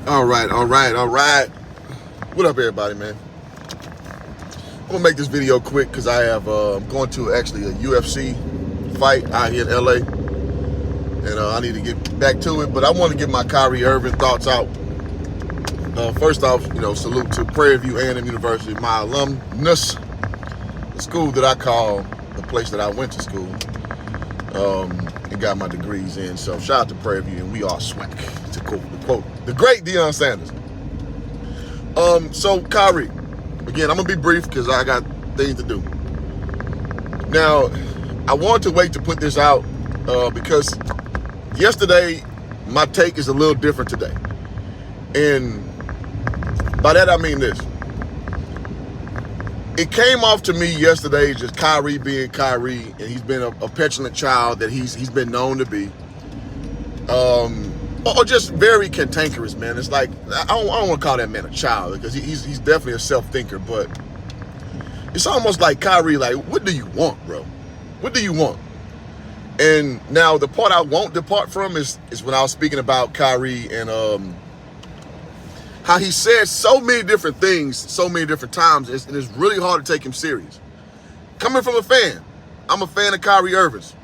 All right, all right, all right. What up, everybody, man? I'm gonna make this video quick because I have I'm going to actually a UFC fight out here in LA, and I need to get back to it. But I want to get my Kyrie Irving thoughts out. First off, salute to Prairie View A&M University, my alumnus, the school that I call the place that I went to school and got my degrees in. So shout out to Prairie View, and we all swag, to quote the great Deion Sanders. So Kyrie, again, I'm gonna be brief because I got things to do. Now, I wanted to wait to put this out because yesterday my take is a little different today, and by that I mean this. It came off to me yesterday just Kyrie being Kyrie, and he's been a petulant child that he's been known to be. Or just very cantankerous, man. It's like, I don't want to call that man a child because he's definitely a self-thinker, but it's almost like Kyrie, like, what do you want, bro? What do you want? And now the part I won't depart from is when I was speaking about Kyrie and how he said so many different things so many different times, and it's really hard to take him serious. Coming from a fan, I'm a fan of Kyrie Irving's,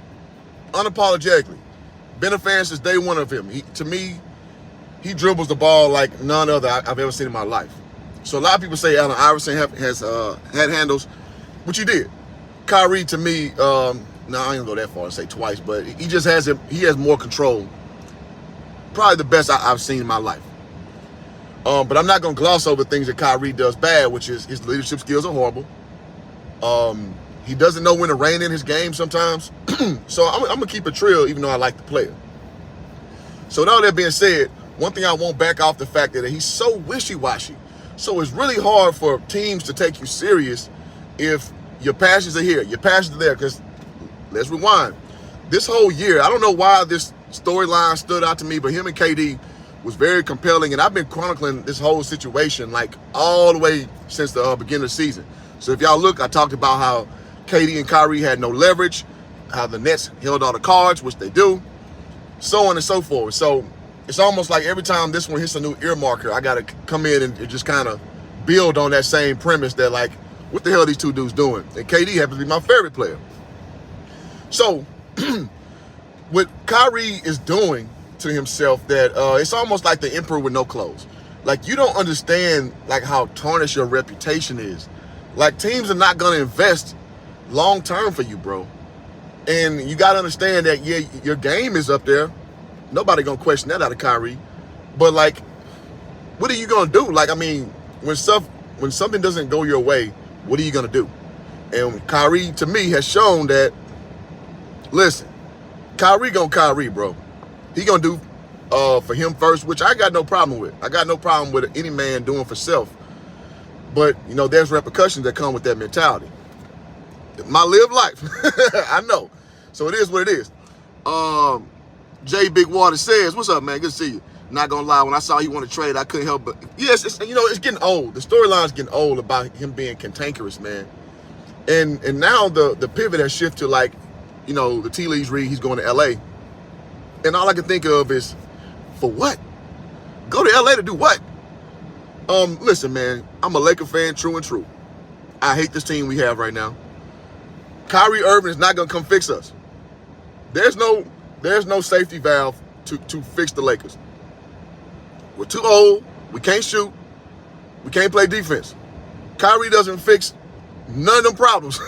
unapologetically. Been a fan since day one of him. To me, he dribbles the ball like none other I've ever seen in my life. So a lot of people say Allen Iverson has had handles, which he did. Kyrie, to me, no, I ain't gonna go that far and say twice, but he just has him. He has more control. Probably the best I've seen in my life. But I'm not gonna gloss over things that Kyrie does bad, which is his leadership skills are horrible. He doesn't know when to rein in his game sometimes. So I'm gonna keep it real, even though I like the player. So with all that being said, one thing I won't back off the fact that he's so wishy-washy. So it's really hard for teams to take you serious if your passions are here, your passions are there. Because let's rewind. This whole year, I don't know why this storyline stood out to me, but him and KD was very compelling, and I've been chronicling this whole situation like all the way since the beginning of the season. So if y'all look, I talked about how KD and Kyrie had no leverage, how the Nets held all the cards, which they do, so on and so forth. So it's almost like every time this one hits a new earmarker, I got to come in and just kind of build on that same premise that, like, what the hell are these two dudes doing? And KD happens to be my favorite player. So what Kyrie is doing to himself, that it's almost like the emperor with no clothes. Like, you don't understand like how tarnished your reputation is. Like, teams are not going to invest long term for you, bro. And you got to understand that, yeah, your game is up there. Nobody going to question that out of Kyrie. But, like, what are you going to do? Like, I mean, when something doesn't go your way, what are you going to do? And Kyrie, to me, has shown that, listen, Kyrie going Kyrie, bro. He going to do for him first, which I got no problem with. I got no problem with any man doing for self. But, there's repercussions that come with that mentality. My live life. I know. So it is what it is. Jay Big Water says, what's up, man? Good to see you. Not gonna lie, when I saw he wanted to trade, I couldn't help but, yes, it's getting old. The storyline's getting old about him being cantankerous, man. And now the pivot has shifted to, like, the tea leaves read he's going to LA. And all I can think of is, for what? Go to LA to do what? Listen, man, I'm a Laker fan, true and true. I hate this team we have right now. Kyrie Irving is not gonna come fix us. There's no safety valve to fix the Lakers. We're too old. We can't shoot. We can't play defense. Kyrie doesn't fix none of them problems.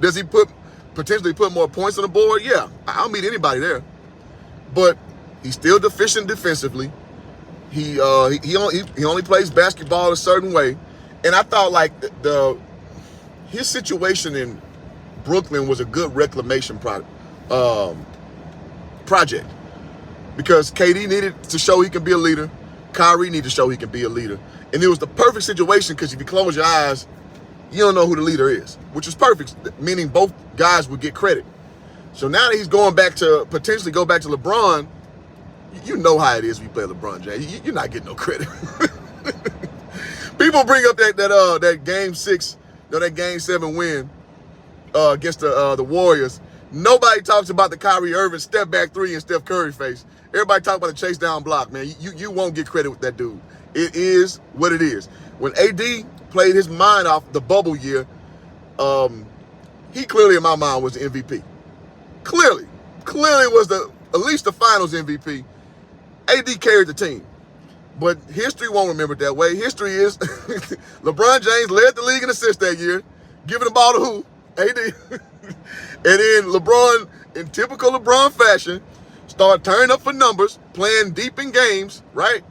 Does he potentially put more points on the board? Yeah, I'll meet anybody there. But he's still deficient defensively. He only plays basketball a certain way, and I thought, like, his situation in Brooklyn was a good reclamation project because KD needed to show he can be a leader. Kyrie needed to show he can be a leader, and it was the perfect situation because if you close your eyes, you don't know who the leader is, which is perfect, meaning both guys would get credit. So now that he's going back to potentially go back to LeBron, you know how it is when you play LeBron James. You're not getting no credit. People bring up that game 6, that game 7 win against the Warriors. Nobody talks about the Kyrie Irving step back 3 and Steph Curry face. Everybody talk about the chase down block, man. You won't get credit with that dude. It is what it is. When AD played his mind off the bubble year, he clearly in my mind was the MVP. Clearly was at least the finals MVP. AD carried the team. But history won't remember it that way. History is LeBron James led the league in assists that year, giving the ball to who? AD. And then LeBron, in typical LeBron fashion, started turning up for numbers, playing deep in games, right?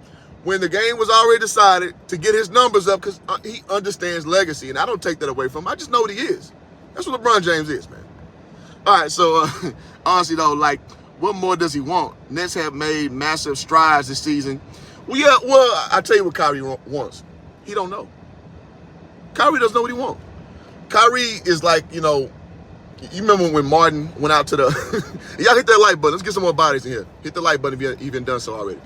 When the game was already decided, to get his numbers up because he understands legacy. And I don't take that away from him. I just know what he is. That's what LeBron James is, man. All right, so honestly, though, like, what more does he want? Nets have made massive strides this season. Well, I tell you what Kyrie wants. He don't know. Kyrie doesn't know what he wants. Kyrie is like, you remember when Martin went out to the... Y'all hit that like button. Let's get some more bodies in here. Hit the like button if you haven't done so already.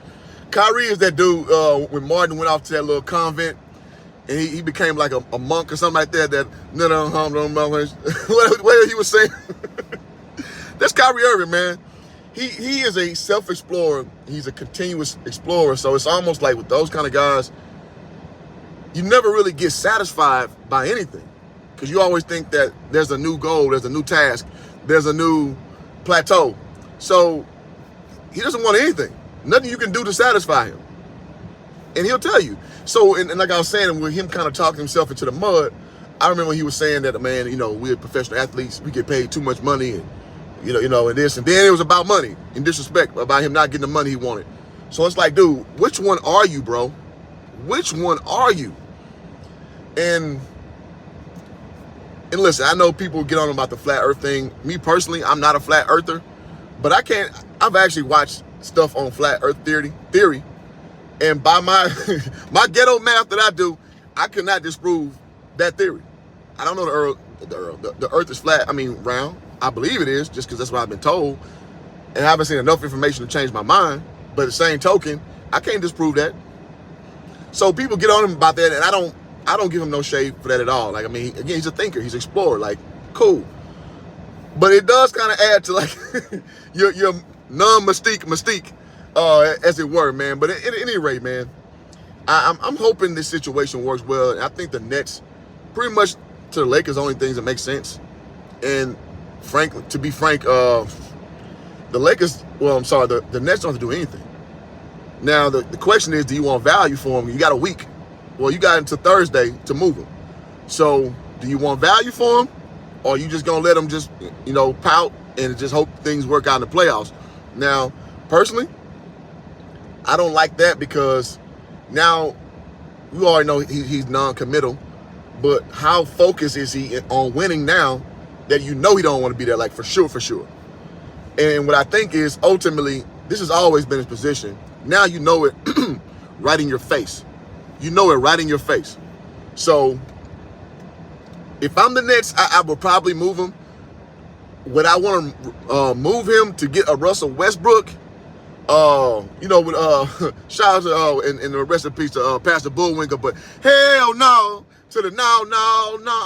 Kyrie is that dude when Martin went off to that little convent and he became like a monk or something like that. What he was saying. That's Kyrie Irving, man. He is a self-explorer. He's a continuous explorer. So it's almost like with those kind of guys, you never really get satisfied by anything because you always think that there's a new goal, there's a new task, there's a new plateau. So he doesn't want anything. Nothing you can do to satisfy him. And he'll tell you. So, and like I was saying, with him kind of talking himself into the mud, I remember he was saying that, man, we're professional athletes. We get paid too much money and, and this. And then it was about money and disrespect, about him not getting the money he wanted. So it's like, dude, which one are you, bro? Which one are you? And listen, I know people get on about the flat earth thing. Me personally, I'm not a flat earther, but I've actually watched stuff on flat earth theory. And by my ghetto math that I do, I cannot disprove that theory. I don't know the earth is flat, round. I believe it is, just because that's what I've been told. And I haven't seen enough information to change my mind. But at the same token, I can't disprove that. So people get on him about that, and I don't give him no shade for that at all. Like, again, he's a thinker, he's an explorer, like, cool. But it does kind of add to like your mystique, as it were, man. But at any rate, man, I'm hoping this situation works well. And I think the Nets, pretty much to the Lakers, only things that make sense. And to be frank, the Lakers, the Nets don't have to do anything. Now, the question is, do you want value for them? You got a week. Well, you got until Thursday to move them. So do you want value for them? Or are you just going to let them just, pout and just hope things work out in the playoffs? Now, personally, I don't like that because now you already know he's non-committal. But how focused is he on winning now that he don't want to be there, like for sure. And what I think is ultimately, this has always been his position. Now you know it right in your face. You know it right in your face. So if I'm the Nets, I would probably move him. Would I want to move him to get a Russell Westbrook? Shout out to and the rest in peace to Pastor Bullwinkle, but hell no to the no.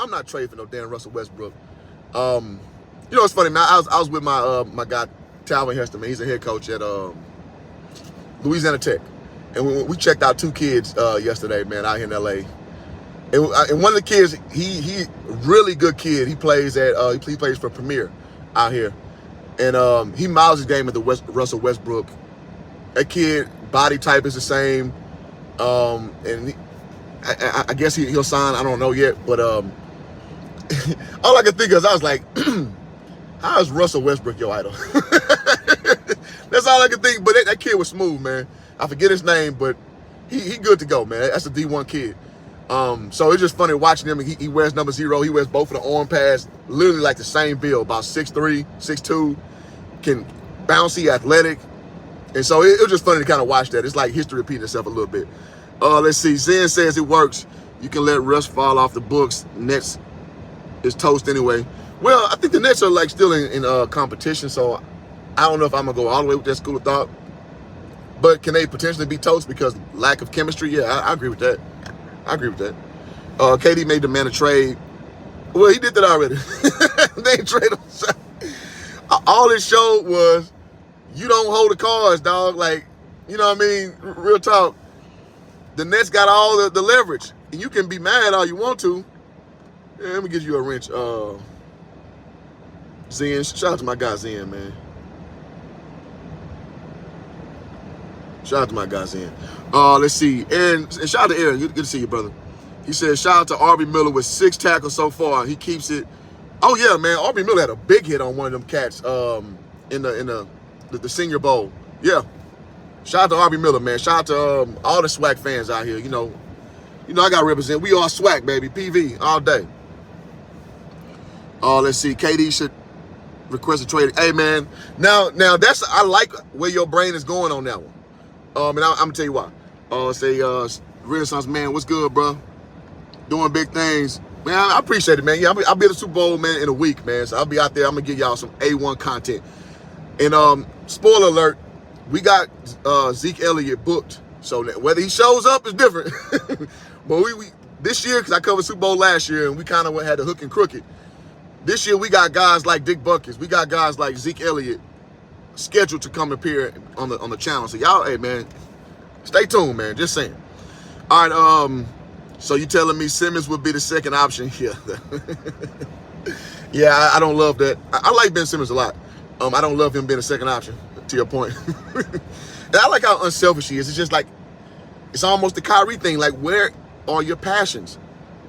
I'm not trading for no damn Russell Westbrook. It's funny, man. I was with my guy Talvin Hester, man. He's a head coach at Louisiana Tech, and we checked out 2 kids yesterday, man, out here in LA. And one of the kids, he really good kid. He plays he plays for Premier out here, and he miles his game at the Russell Westbrook. That kid body type is the same, and I guess he'll sign. I don't know yet, but all I could think of is I was like, how is Russell Westbrook your idol? That's all I could think. But that kid was smooth, man. I forget his name, but he good to go, man. That's a D1 kid. So it's just funny watching him. He wears number 0. He wears both of the arm pads, literally like the same build, about 6'3", 6'2", can bouncy, athletic. And so it was just funny to kind of watch that. It's like history repeating itself a little bit. Let's see. Zen says it works. You can let Russ fall off the books. Nets is toast anyway. Well, I think the Nets are like still in competition, so I don't know if I'm gonna go all the way with that school of thought. But can they potentially be toast because lack of chemistry? Yeah, I agree with that. KD made the man a trade. Well, he did that already. They ain't trade him. All it showed was You don't hold the cards, dog. Like, you know what I mean? Real talk. The Nets got all the leverage. And you can be mad all you want to. Yeah, let me give you a wrench. Zen, shout out to my guy Zen, man. Shout out to my guy Zen. Let's see. And shout out to Aaron. Good to see you, brother. He said, shout out to Aubrey Miller with 6 tackles so far. He keeps it. Oh, yeah, man. Aubrey Miller had a big hit on one of them cats in the Senior Bowl. Yeah. Shout out to Aubrey Miller, man. Shout out to all the SWAC fans out here. You know, I got to represent. We all SWAC, baby. PV all day. Let's see. KD should request a trade. Hey, man. Now I like where your brain is going on that one. And I'm going to tell you why. Renaissance man, what's good, bro? Doing big things. Man, I appreciate it, man. Yeah, I'll be at the Super Bowl, man, in a week, man. So I'll be out there. I'm going to give y'all some A1 content. And spoiler alert, we got Zeke Elliott booked. So whether he shows up is different. But we this year, because I covered Super Bowl last year, and we kind of had the hook and crooked. This year, we got guys like Dick Buckets. We got guys like Zeke Elliott scheduled to come appear on the channel. So y'all, hey, man, stay tuned, man. Just saying. All right, so you telling me Simmons would be the second option here? Yeah, I don't love that. I like Ben Simmons a lot. I don't love him being a second option, to your point. And I like how unselfish he is. It's just like, it's almost the Kyrie thing. Like, where are your passions?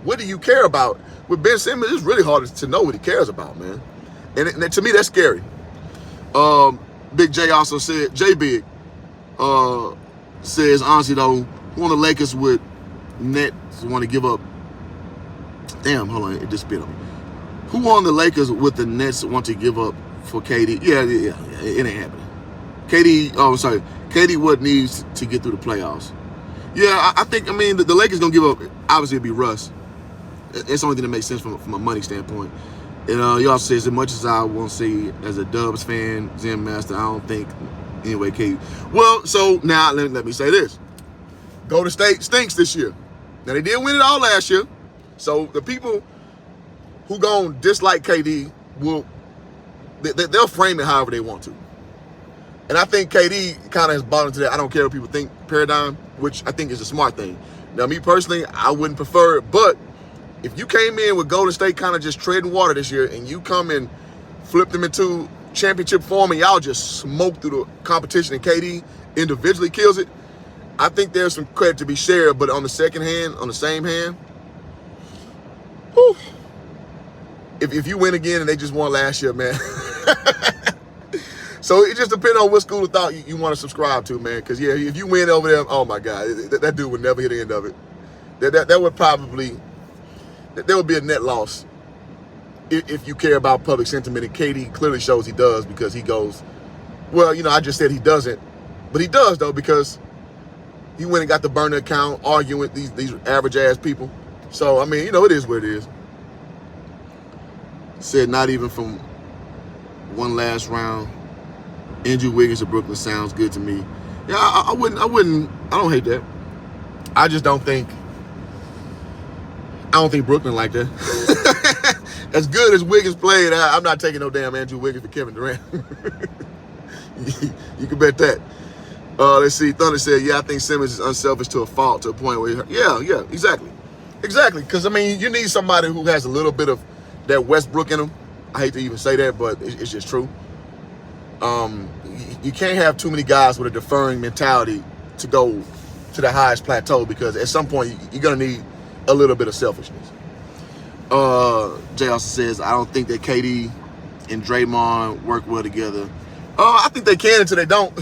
What do you care about? With Ben Simmons, it's really hard to know what he cares about, man. And to me, that's scary. Big J also said, J Big says, honestly, though, who on the Lakers would Nets want to give up? Damn, hold on, it just spit on me. Who on the Lakers would the Nets want to give up for KD? Yeah, it ain't happening. KD what needs to get through the playoffs. Yeah, I think, the Lakers going to give up, obviously it'd be Russ. It's the only thing that makes sense from a money standpoint. And he also says, as much as I won't say as a Dubs fan, Zen Master, I don't think, anyway, KD. Well, so now let me say this. Golden State stinks this year. Now, they did win it all last year. So the people who gonna dislike KD they'll frame it however they want to. And I think KD kind of has bought into that I don't care what people think paradigm, which I think is a smart thing. Now, me personally, I wouldn't prefer it, but if you came in with Golden State kind of just treading water this year and you come and flip them into championship form and y'all just smoke through the competition and KD individually kills it, I think there's some credit to be shared. But on the same hand, whew, if you win again and they just won last year, man. So it just depends on what school of thought you want to subscribe to, man. Because, yeah, if you win over there, oh, my God, that dude would never hit the end of it. That would probably, there would be a net loss if you care about public sentiment. And KD clearly shows he does because he goes, well, I just said he doesn't. But he does, though, because he went and got the burner account arguing with these average-ass people. So, it is what it is. Said not even from one last round. Andrew Wiggins of Brooklyn sounds good to me. Yeah, I don't hate that. I just don't think Brooklyn like that. As good as Wiggins played, I'm not taking no damn Andrew Wiggins for Kevin Durant. You can bet that. Let's see. Thunder said, yeah, I think Simmons is unselfish to a fault, to a point where yeah, exactly. Because, you need somebody who has a little bit of that Westbrook in him. I hate to even say that, but it's just true. You can't have too many guys with a deferring mentality to go to the highest plateau, because at some point you're going to need a little bit of selfishness. Jay also says, I don't think that KD and Draymond work well together. I think they can until they don't.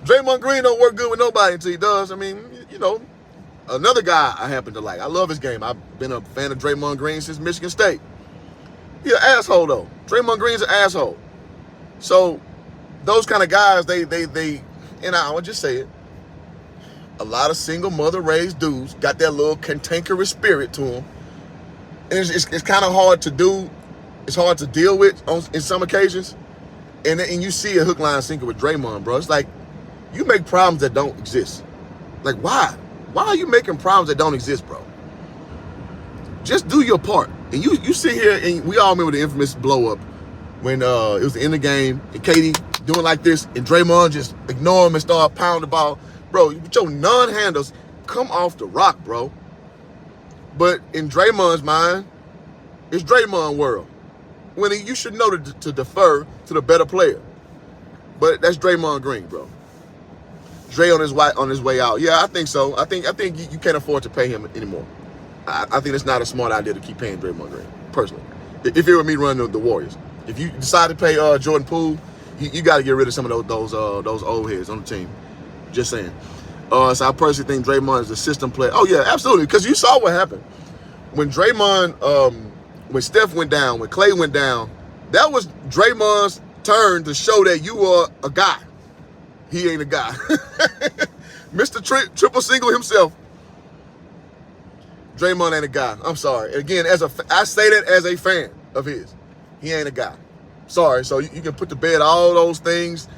Draymond Green don't work good with nobody until he does. Another guy I happen to like. I love his game. I've been a fan of Draymond Green since Michigan State. He's an asshole, though. Draymond Green's an asshole. So those kind of guys, they and I would just say it, a lot of single mother raised dudes got that little cantankerous spirit to them. And it's kind of hard to do. It's hard to deal with in some occasions. And you see a hook, line, sinker with Draymond, bro. It's like, you make problems that don't exist. Like, why? Why are you making problems that don't exist, bro? Just do your part. And you sit here, and we all remember the infamous blow up when it was the end of the game, and KD doing like this, and Draymond just ignore him and start pounding the ball. Bro, with your non-handles, come off the rock, bro. But in Draymond's mind, it's Draymond world. When you should know to defer to the better player. But that's Draymond Green, bro. Dre on his way out. Yeah, I think so. I think you can't afford to pay him anymore. I think it's not a smart idea to keep paying Draymond Green, personally. If it were me running the Warriors. If you decide to pay Jordan Poole, you got to get rid of some of those old heads on the team. Just saying. So I personally think Draymond is a system player. Oh, yeah, absolutely, because you saw what happened. When Draymond, when Steph went down, when Clay went down, that was Draymond's turn to show that you are a guy. He ain't a guy. Mr. Triple Single himself. Draymond ain't a guy. I'm sorry. Again, I say that as a fan of his. He ain't a guy. Sorry. So you can put to bed all those things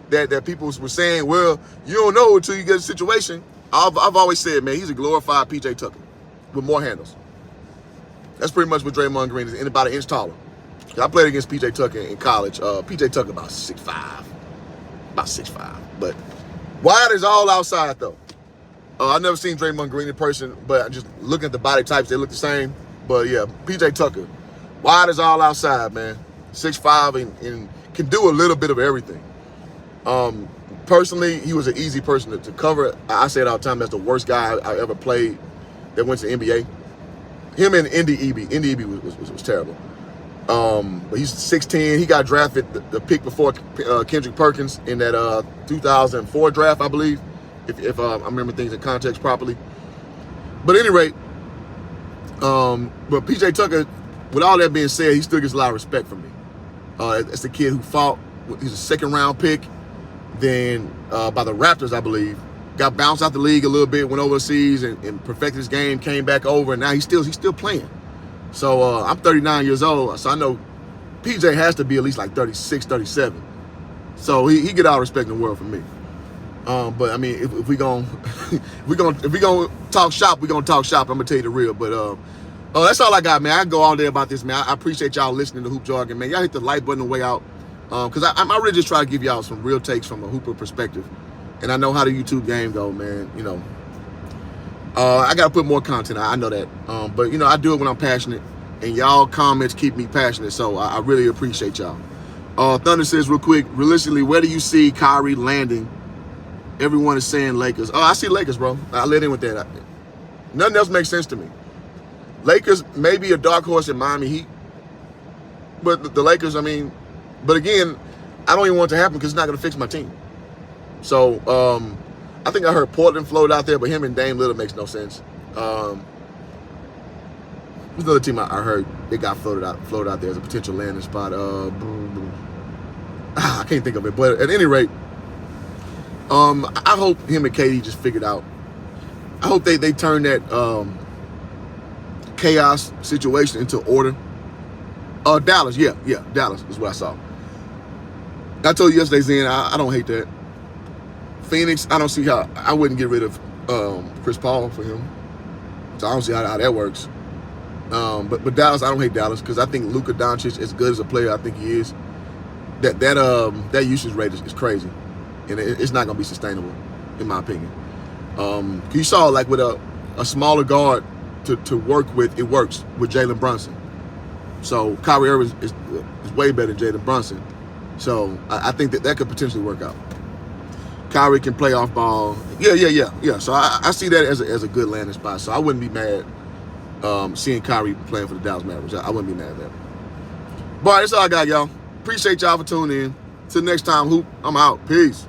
that people were saying, well, you don't know until you get a situation. I've always said, man, he's a glorified P.J. Tucker with more handles. That's pretty much what Draymond Green is, about an inch taller. I played against P.J. Tucker in college. P.J. Tucker about 6'5". About 6'5". But wide is all outside, though. I've never seen Draymond Green in person, but just looking at the body types, they look the same. But, yeah, P.J. Tucker, wide is all outside, man. 6'5", and can do a little bit of everything. Personally, he was an easy person to cover. I say it all the time, that's the worst guy I ever played that went to NBA. Him and Indy Eby was terrible. But he's 6'10". He got drafted the pick before Kendrick Perkins in that 2004 draft, I believe, if I remember things in context properly. But at any rate, but P.J. Tucker, with all that being said, he still gets a lot of respect from me. It's the kid who fought. He's a second-round pick. Then by the Raptors, I believe, got bounced out the league a little bit, went overseas and perfected his game, came back over, and now he's still playing. So I'm 39 years old, so I know PJ has to be at least like 36, 37. So he get all the respect in the world from me. But I mean, if we gonna talk shop, we gonna talk shop. I'm gonna tell you the real. But that's all I got, man. I can go all day about this, man. I appreciate y'all listening to Hoop Jargon, man. Y'all hit the like button on the way out. Because I really just try to give y'all some real takes from a hooper perspective. And I know how the YouTube game go, man. You know, I got to put more content. I know that. But, you know, I do it when I'm passionate. And y'all comments keep me passionate. So I really appreciate y'all. Thunder says real quick, realistically, where do you see Kyrie landing? Everyone is saying Lakers. Oh, I see Lakers, bro. I let in with that. Nothing else makes sense to me. Lakers may be a dark horse in Miami Heat. But the Lakers, I mean... But again, I don't even want it to happen because it's not going to fix my team. So I think I heard Portland floated out there, but him and Dame Lillard makes no sense. There's another team I heard they got floated out there as a potential landing spot. I can't think of it. But at any rate, I hope him and KD just figured out. I hope they turn that chaos situation into order. Dallas, yeah, Dallas is what I saw. I told you yesterday, Zen, I don't hate that. Phoenix, I don't see how, I wouldn't get rid of Chris Paul for him. So I don't see how that works. But Dallas, I don't hate Dallas because I think Luka Doncic, as good as a player I think he is, that usage rate is crazy. And it's not going to be sustainable, in my opinion. You saw, like, with a smaller guard to work with, it works with Jalen Brunson. So Kyrie Irving is way better than Jalen Brunson. So I think that could potentially work out. Kyrie can play off ball. Yeah. So I see that as a good landing spot. So I wouldn't be mad seeing Kyrie playing for the Dallas Mavericks. I wouldn't be mad at that. But that's all I got, y'all. Appreciate y'all for tuning in. Till next time, Hoop, I'm out. Peace.